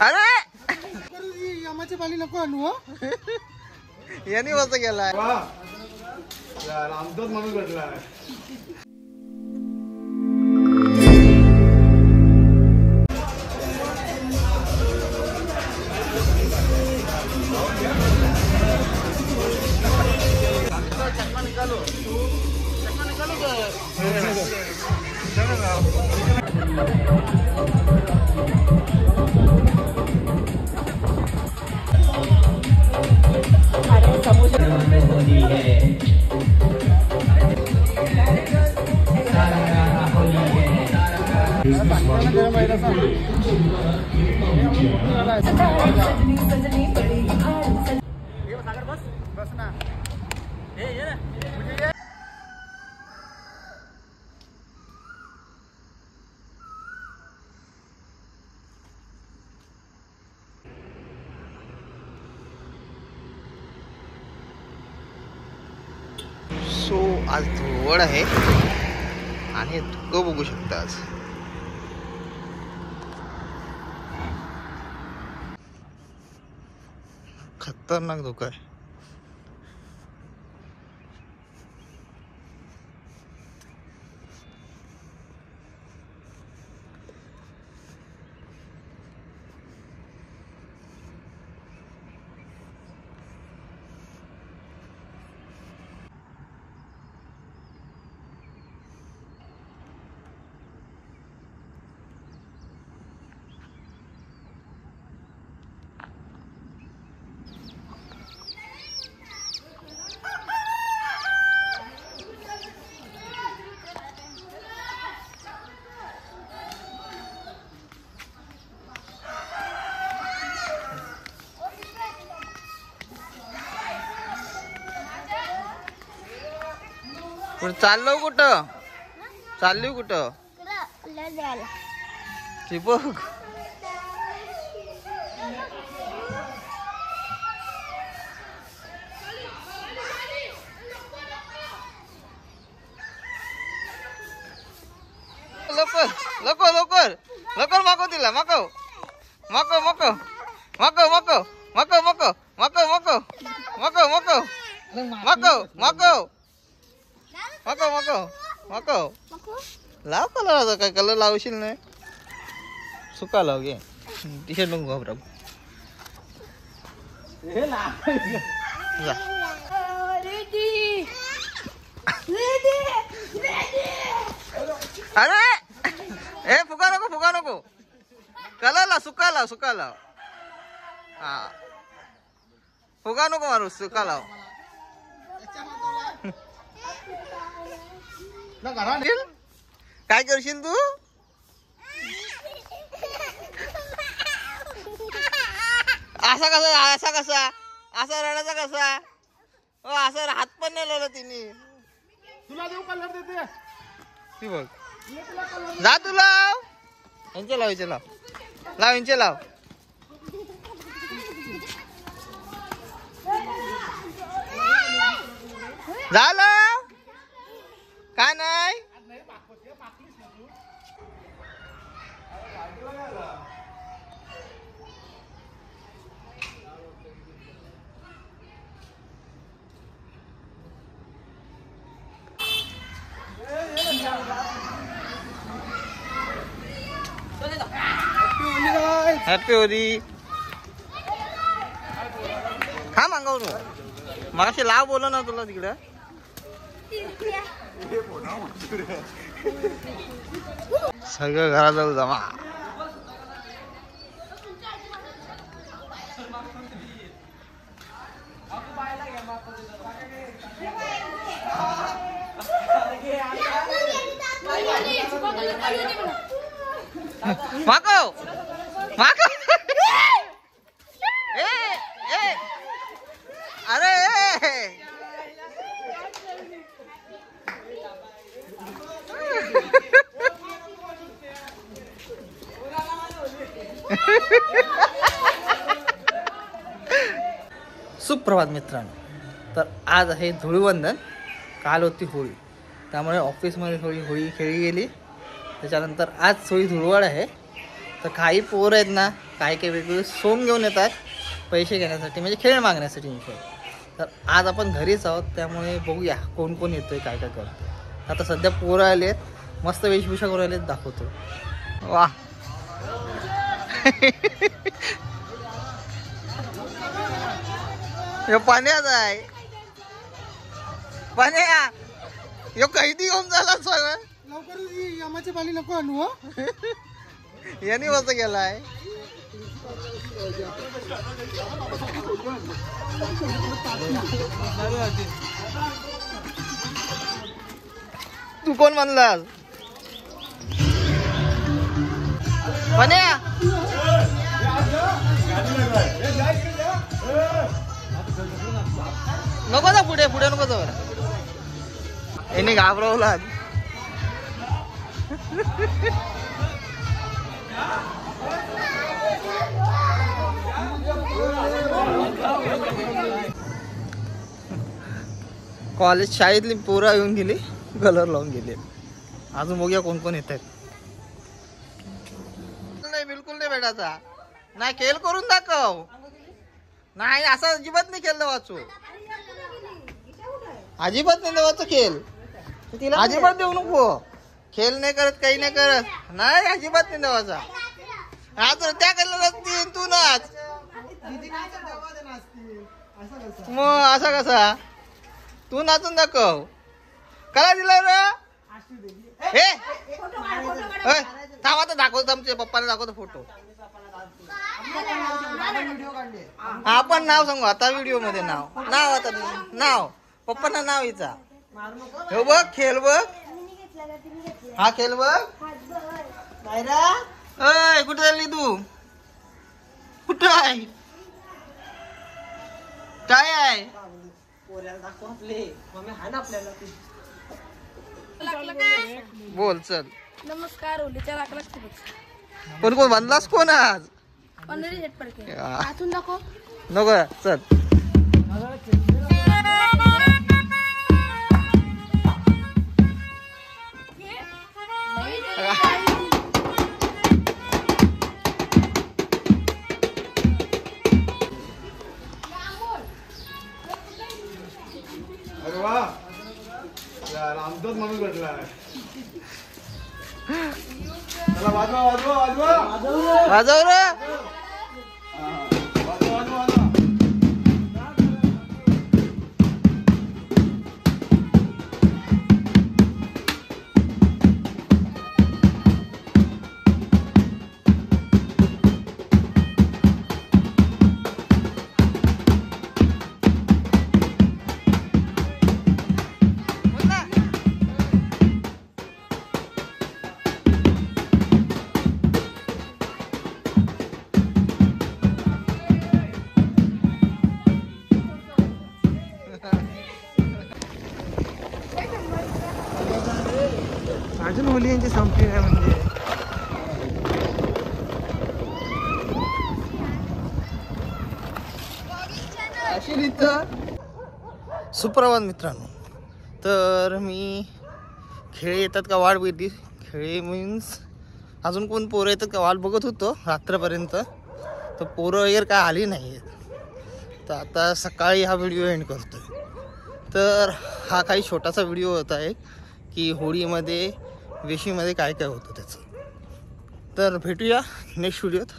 अरे यमाची पाली नको आणू हो. यांनी वस गेलाय आमचाच माणूस भेटला. सो आज धुळवड आहे आणि धुकं बघू शकता आज. खतरनाक धोका आहे. चाललो कुठं? चालली कुठं? ती बघ लवकर लवकर लवकर लवकर मागव तिला मागव मागव मागव मागव मागव मागव मागव मागव मागव मागव मागव मागव मागव मागव मागव मागव लाव कलर. काय कलर लावशील नाही? सुका लाव घे. टी शर्ट नको घाबरा. अरे ए फुगा नको कलर लाव. सुका लाव सुका लाव. हा फुगा नको मारू. सुका लाव. काय करशील तू? असा कसा असा रडायचा कसा? हो असा हात पण नाही लावला तिने. तुला देऊ कलर देते ती बघ. जा तू लाव. यांचे लाव लाव यांचे लाव. झालं काय नाही. Happy Holy. हा मागव तू मगाशी लाव बोल ना तुला तिकडं. सगळं घरात जाऊ जमा. मागव मागव. अरे सुप्रभात मित्रांनो. तर आज आहे धुळवंदन. काल होती होळी त्यामुळे ऑफिसमध्ये थोडी होळी खेळली गेली त्याच्यानंतर आज सोयी धुळवड आहे. तर काही पोरं आहेत ना, काही काही वेगवेगळे सोंग घेऊन येतात पैसे घेण्यासाठी, म्हणजे खेळ मागण्यासाठी. तर आज आपण घरीच आहोत, त्यामुळे बघूया कोण कोण येतोय, काय काय करतो. आता सध्या पोरं आले आहेत, मस्त वेशभूषा करून आलेत, दाखवतो. वा यो पाण्याचा आहे, पाण्या यो कैदी होऊन झाला सगळं. लवकर ये, आमाची पाली नको आणू हो. यांनी कसं गेलाय. तू कोण म्हणलास पाण्या? नको जा पुढे, पुढे नको जाऊ. यांनी घाबरवला. कॉलेज शाळेतली पोरं येऊन गेली, कलर लावून गेले. अजून बघूया कोण कोण येत आहेत. नाही, बिलकुल नाही भेटायचा. नाही, खेळ करून दाखव. नाही, असं अजिबात नाही खेळलं वाचू, अजिबात नाही देवाचं खेळ. अजिबात देऊ नको. खेळ नाही करत, काही नाही करत. नाही, अजिबात नाही देवाचा. आज त्या कलर तू नाच. मग असा कसा तू नाचून दाखव. कला दिला रे. हे थांब, आता दाखवतो. आमच्या पप्पाला दाखवतो फोटो. आपण नाव सांगू आता व्हिडिओ मध्ये. नाव आता नाव पप्पांना नाव हिचा. हे बघ, खेळ बघ. हा खेळ बघ. अय कुठे चालली तू? कुठं आहे? काय आहे? बोल चल. नमस्कार. ओलीच्या लाकला शुभेच्छा. कोण कोण बनलास? कोण आज? पंढरी शेट पडके. आतून दाखव. नको चल. अरे वा, आमचाच माणूस भेटला. चला वाजवा वाजवा वाजवा वाजव रे. वाजवा वाजवा वाजवा. अजून होली यांची संपली नाही म्हणजे. सुप्रभात मित्रांनो. तर मी खेळे येतात का वाट बघितली. खेळे मीन्स अजून कोण पोरं येतात का वाट बघत होतो रात्रपर्यंत. तर पोरं वगैरे काय आली नाही आहेत. तर आता सकाळी हा व्हिडिओ एंड करतोय. तर हा काही छोटासा व्हिडिओ होता एक, की होळीमध्ये वेशीमध्ये काय काय होतं त्याचं. तर भेटूया नेक्स्ट व्हिडिओत.